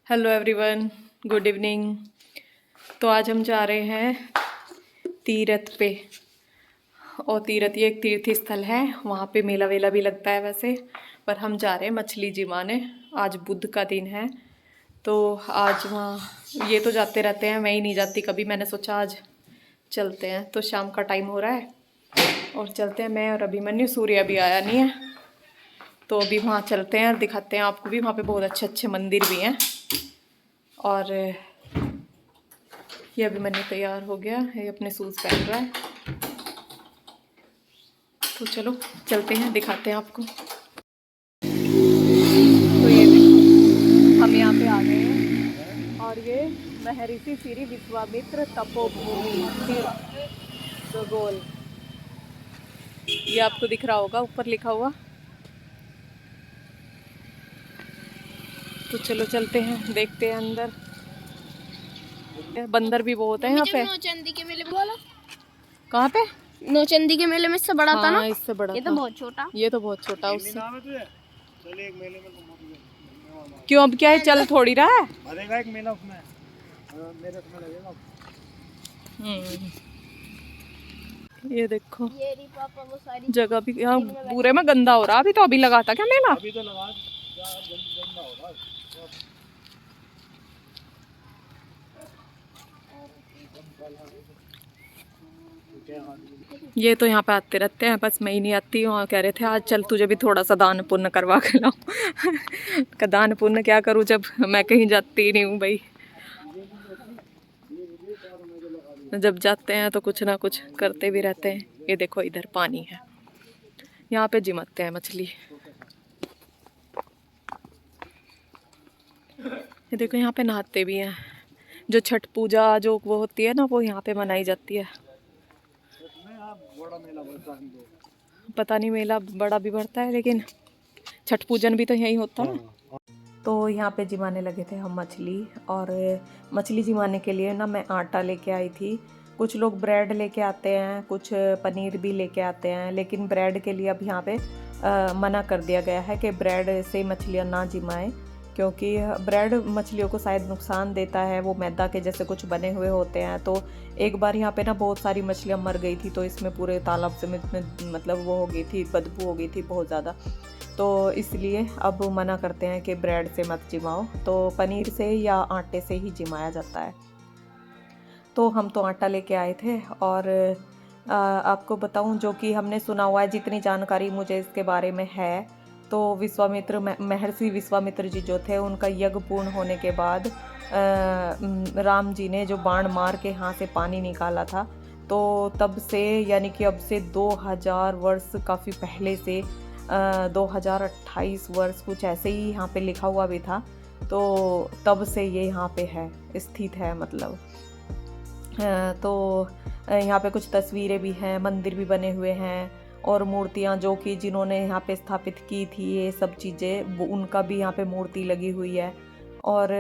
Hello everyone, good evening. तो आज हम जा रहे हैं तीरथ पे। और तीरथ ये एक तीर्थ स्थल है, वहाँ पे मेला वेला भी लगता है वैसे। पर हम जा रहे हैं मछली जिमाने। आज बुध का दिन है, तो आज वहाँ ये तो जाते रहते हैं, मैं ही नहीं जाती कभी। मैंने सोचा आज चलते हैं, तो शाम का टाइम हो रहा है और चलते हैं। मैं और अभिमन्यु, सूर्य अभी आया नहीं है, तो अभी वहाँ चलते हैं और दिखाते हैं आपको भी। वहाँ पे बहुत अच्छे अच्छे मंदिर भी हैं। और ये अभिमन्यु तैयार हो गया है, अपने शूज़ पहन रहा है। तो चलो चलते हैं, दिखाते हैं आपको। तो ये देखो, हम यहाँ पे आ गए हैं और ये महर्षि श्री विश्वामित्र तपोभूमि तीर्थ गोल, ये आपको दिख रहा होगा ऊपर लिखा हुआ। तो चलो चलते हैं, देखते हैं अंदर। बंदर भी बहुत है यहाँ पे। नौचंदी के मेले बोलो। कहाँ पे? नौचंदी के मेले में इससे बड़ा था ना? इससे बड़ा ये था। तो बहुत छोटा। ये तो बहुत छोटा उससे। क्यों, अब क्या है, चल थोड़ी रहा है। भरेगा एक मेला उसमें, मेरे समय लगेगा। ये देखो, ये रही पापा वो सारी जगह भी यहाँ पूरे में गंदा हो रहा। अभी तो अभी लगा था क्या मेला? अभी तो लगा गंदा हो रहा है। ये तो यहाँ पे आते रहते हैं, बस मैं ही नहीं आती हूँ। कह रहे थे आज चल तुझे भी थोड़ा सा दान पुण्य करवा के लाऊं। दान पुण्य क्या करूँ जब मैं कहीं जाती नहीं हूँ भाई। जब जाते हैं तो कुछ ना कुछ करते भी रहते हैं। ये देखो इधर पानी है, यहाँ पे जिमाते हैं मछली। ये देखो यहाँ पे नहाते भी हैं। जो छठ पूजा जो वो होती है ना, वो यहाँ पे मनाई जाती है। पता नहीं मेला बड़ा भी बढ़ता है, लेकिन छठ पूजन भी तो यहीं होता है। तो यहाँ पे जिमाने लगे थे हम मछली। और मछली जिमाने के लिए ना मैं आटा लेके आई थी। कुछ लोग ब्रेड लेके आते हैं, कुछ पनीर भी लेके आते हैं, लेकिन ब्रेड के लिए अब यहाँ पे मना कर दिया गया है कि ब्रेड से मछलियाँ ना जिमाएं, क्योंकि ब्रेड मछलियों को शायद नुकसान देता है। वो मैदा के जैसे कुछ बने हुए होते हैं। तो एक बार यहाँ पे ना बहुत सारी मछलियाँ मर गई थी, तो इसमें पूरे तालाब से मतलब वो हो गई थी, बदबू हो गई थी बहुत ज़्यादा। तो इसलिए अब मना करते हैं कि ब्रेड से मत जिमाओ, तो पनीर से या आटे से ही जिमाया जाता है। तो हम तो आटा लेके आए थे। और आपको बताऊं, जो कि हमने सुना हुआ है, जितनी जानकारी मुझे इसके बारे में है, तो विश्वामित्र महर्षि विश्वामित्र जी जो थे, उनका यज्ञ पूर्ण होने के बाद राम जी ने जो बाण मार के यहाँ से पानी निकाला था, तो तब से यानी कि अब से 2000 वर्ष काफ़ी पहले से 2028 वर्ष कुछ ऐसे ही यहाँ पे लिखा हुआ भी था। तो तब से ये यहाँ पे है, स्थित है मतलब। तो यहाँ पे कुछ तस्वीरें भी हैं, मंदिर भी बने हुए हैं, और मूर्तियाँ जो कि जिन्होंने यहाँ पे स्थापित की थी ये सब चीज़ें, वो उनका भी यहाँ पे मूर्ति लगी हुई है। और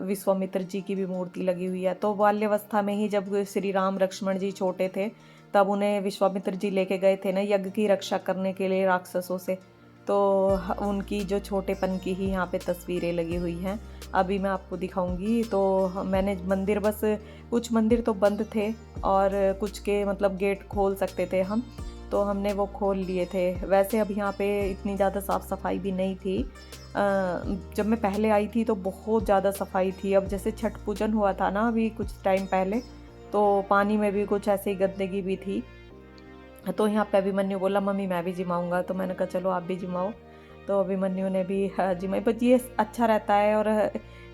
विश्वामित्र जी की भी मूर्ति लगी हुई है। तो बाल्यावस्था में ही जब श्री राम लक्ष्मण जी छोटे थे, तब उन्हें विश्वामित्र जी लेके गए थे ना यज्ञ की रक्षा करने के लिए राक्षसों से। तो उनकी जो छोटेपन की ही यहाँ पे तस्वीरें लगी हुई हैं। अभी मैं आपको दिखाऊंगी। तो मैंने मंदिर, बस कुछ मंदिर तो बंद थे और कुछ के मतलब गेट खोल सकते थे हम, तो हमने वो खोल लिए थे। वैसे अब यहाँ पे इतनी ज़्यादा साफ़ सफाई भी नहीं थी। जब मैं पहले आई थी तो बहुत ज़्यादा सफाई थी। अब जैसे छठ पूजन हुआ था ना अभी कुछ टाइम पहले, तो पानी में भी कुछ ऐसी गंदगी भी थी। तो यहाँ पे अभिमन्यु बोला मम्मी मैं भी जिमाऊंगा, तो मैंने कहा चलो आप भी जिमाओ। तो अभिमन्यु ने भी जिमाई। बट ये अच्छा रहता है, और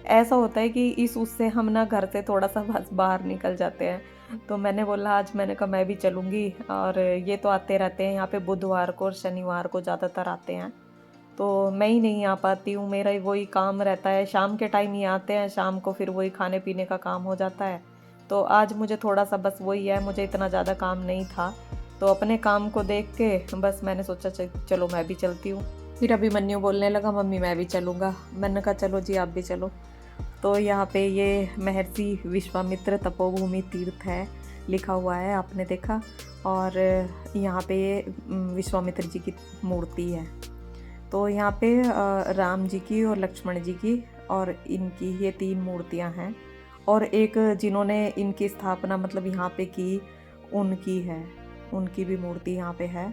ऐसा होता है कि इस उससे हम ना घर से थोड़ा सा बस बाहर निकल जाते हैं। तो मैंने बोला आज, मैंने कहा मैं भी चलूँगी। और ये तो आते रहते हैं यहाँ पे, बुधवार को और शनिवार को ज़्यादातर आते हैं। तो मैं ही नहीं आ पाती हूँ, मेरा ही वही काम रहता है। शाम के टाइम ही आते हैं, शाम को फिर वही खाने पीने का काम हो जाता है। तो आज मुझे थोड़ा सा बस वही है, मुझे इतना ज़्यादा काम नहीं था। तो अपने काम को देख के बस मैंने सोचा चलो मैं भी चलती हूँ। फिर अभिमन्यु बोलने लगा मम्मी मैं भी चलूँगा। मैंने कहा चलो जी आप भी चलो। तो यहाँ पे ये महर्षि विश्वामित्र तपोभूमि तीर्थ है लिखा हुआ है, आपने देखा। और यहाँ पे विश्वामित्र जी की मूर्ति है। तो यहाँ पे राम जी की और लक्ष्मण जी की और इनकी ये 3 मूर्तियां हैं। और एक जिन्होंने इनकी स्थापना मतलब यहाँ पे की उनकी है, उनकी भी मूर्ति यहाँ पे है,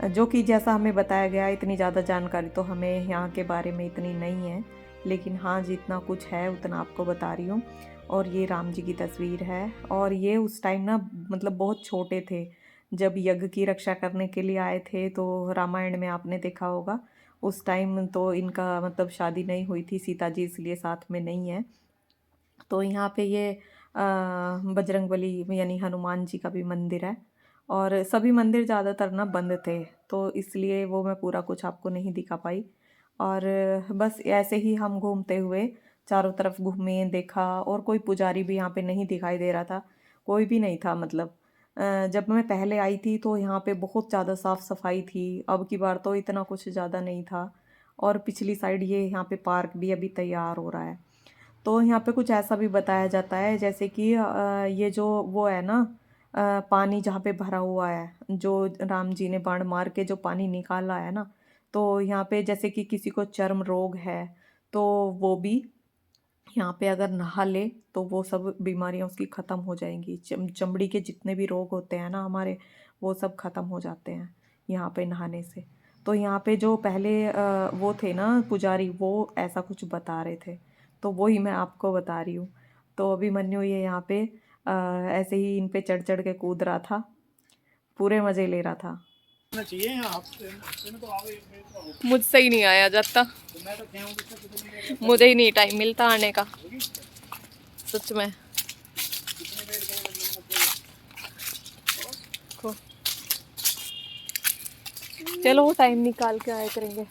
जो कि जैसा हमें बताया गया इतनी ज़्यादा जानकारी तो हमें यहाँ के बारे में इतनी नहीं है, लेकिन हाँ जितना कुछ है उतना आपको बता रही हूँ। और ये राम जी की तस्वीर है और ये उस टाइम ना मतलब बहुत छोटे थे जब यज्ञ की रक्षा करने के लिए आए थे। तो रामायण में आपने देखा होगा उस टाइम तो इनका मतलब शादी नहीं हुई थी सीता जी, इसलिए साथ में नहीं है। तो यहाँ पे ये बजरंगबली यानी हनुमान जी का भी मंदिर है और सभी मंदिर ज़्यादातर ना बंद थे, तो इसलिए वो मैं पूरा कुछ आपको नहीं दिखा पाई। और बस ऐसे ही हम घूमते हुए चारों तरफ घूमे देखा और कोई पुजारी भी यहाँ पे नहीं दिखाई दे रहा था, कोई भी नहीं था मतलब। जब मैं पहले आई थी तो यहाँ पे बहुत ज़्यादा साफ़ सफाई थी, अब की बार तो इतना कुछ ज़्यादा नहीं था। और पिछली साइड ये यहाँ पे पार्क भी अभी तैयार हो रहा है। तो यहाँ पे कुछ ऐसा भी बताया जाता है जैसे कि ये जो वो है ना पानी जहाँ पे भरा हुआ है, जो राम जी ने बाण मार के जो पानी निकाला है ना, तो यहाँ पे जैसे कि किसी को चर्म रोग है तो वो भी यहाँ पे अगर नहा ले तो वो सब बीमारियाँ उसकी ख़त्म हो जाएंगी। चमड़ी के जितने भी रोग होते हैं ना हमारे, वो सब ख़त्म हो जाते हैं यहाँ पे नहाने से। तो यहाँ पे जो पहले वो थे ना पुजारी, वो ऐसा कुछ बता रहे थे, तो वही मैं आपको बता रही हूँ। तो अभिमन्यु ये यहाँ पे ऐसे ही इन पे चढ़ चढ़ के कूद रहा था, पूरे मज़े ले रहा था। चाहिए आप तो आवे मुझसे ही नहीं आया जाता, तो मैं तो कहूँ कि मुझे ही नहीं टाइम मिलता आने का, सच में। को चलो टाइम निकाल के आया करेंगे।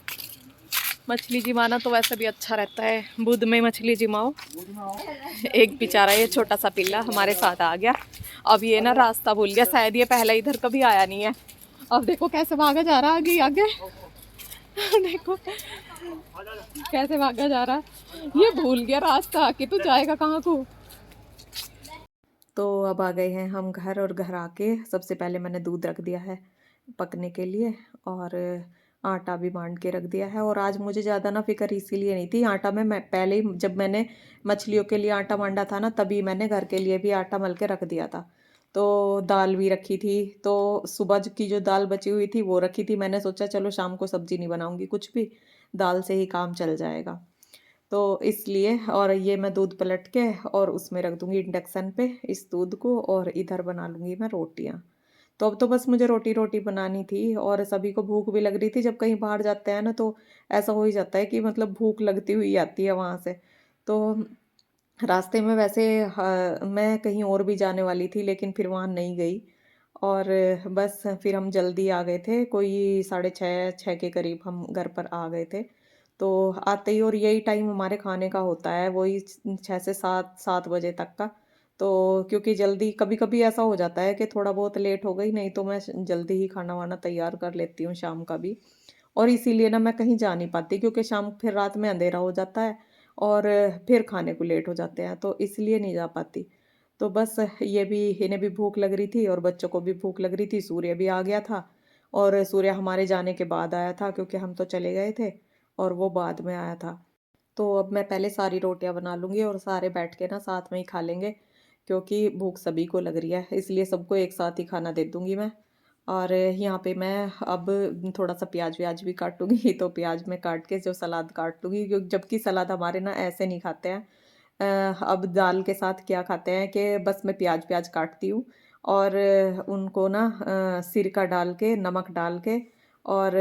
मछली जिमाना तो वैसे भी अच्छा रहता है, बुध में मछली जिमाओ। एक बेचारा ये छोटा सा पिल्ला हमारे साथ आ गया, अब ये ना रास्ता भूल गया, शायद ये पहले इधर कभी आया नहीं है। अब देखो कैसे भागा जा रहा है आगे आगे देखो कैसे भागा जा रहा है, ये भूल गया रास्ता कि तू जाएगा कहाँ को। तो अब आ गए हैं हम घर, और घर आके सबसे पहले मैंने दूध रख दिया है पकने के लिए और आटा भी बांध के रख दिया है। और आज मुझे ज़्यादा ना फिक्र इसीलिए नहीं थी, आटा में मैं पहले ही जब मैंने मछलियों के लिए आटा बांधा था ना, तभी मैंने घर के लिए भी आटा मल के रख दिया था। तो दाल भी रखी थी, तो सुबह की जो दाल बची हुई थी वो रखी थी। मैंने सोचा चलो शाम को सब्जी नहीं बनाऊंगी कुछ भी, दाल से ही काम चल जाएगा, तो इसलिए। और ये मैं दूध पलट के और उसमें रख दूंगी इंडक्शन पे इस दूध को, और इधर बना लूँगी मैं रोटियाँ। तो अब तो बस मुझे रोटी रोटी बनानी थी, और सभी को भूख भी लग रही थी। जब कहीं बाहर जाते हैं ना तो ऐसा हो ही जाता है कि मतलब भूख लगती हुई आती है वहाँ से। तो रास्ते में वैसे मैं कहीं और भी जाने वाली थी, लेकिन फिर वहाँ नहीं गई। और बस फिर हम जल्दी आ गए थे, कोई 6:30 6 के करीब हम घर पर आ गए थे। तो आते ही, और यही टाइम हमारे खाने का होता है, वही 6 से 7 बजे तक का। तो क्योंकि जल्दी कभी कभी ऐसा हो जाता है कि थोड़ा बहुत लेट हो गई, नहीं तो मैं जल्दी ही खाना वाना तैयार कर लेती हूँ शाम का भी। और इसीलिए ना मैं कहीं जा नहीं पाती, क्योंकि शाम फिर रात में अंधेरा हो जाता है और फिर खाने को लेट हो जाते हैं, तो इसलिए नहीं जा पाती। तो बस ये भी, इन्हें भी भूख लग रही थी और बच्चों को भी भूख लग रही थी। सूर्य भी आ गया था, और सूर्य हमारे जाने के बाद आया था क्योंकि हम तो चले गए थे और वो बाद में आया था। तो अब मैं पहले सारी रोटियां बना लूँगी और सारे बैठ के ना साथ में ही खा लेंगे, क्योंकि भूख सभी को लग रही है, इसलिए सबको एक साथ ही खाना दे दूँगी मैं। और यहाँ पे मैं अब थोड़ा सा प्याज व्याज भी काटूँगी तो प्याज में काट के जो सलाद काट लूँगी, क्योंकि जबकि सलाद हमारे ना ऐसे नहीं खाते हैं। अब दाल के साथ क्या खाते हैं कि बस मैं प्याज प्याज काटती हूँ और उनको ना सिरका डाल के, नमक डाल के, और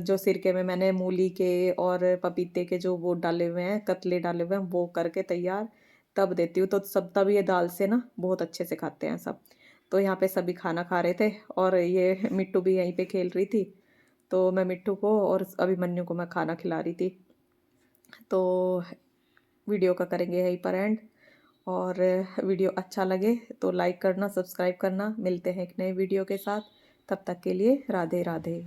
जो सिरके में मैंने मूली के और पपीते के जो वो डाले हुए हैं, कतले डाले हुए हैं, वो करके तैयार तब देती हूँ। तो सब तब ये दाल से ना बहुत अच्छे से खाते हैं सब। तो यहाँ पे सभी खाना खा रहे थे और ये मिट्टू भी यहीं पे खेल रही थी, तो मैं मिट्टू को और अभिमन्यु को मैं खाना खिला रही थी। तो वीडियो का करेंगे यहीं पर एंड, और वीडियो अच्छा लगे तो लाइक करना, सब्सक्राइब करना। मिलते हैं एक नए वीडियो के साथ, तब तक के लिए राधे राधे।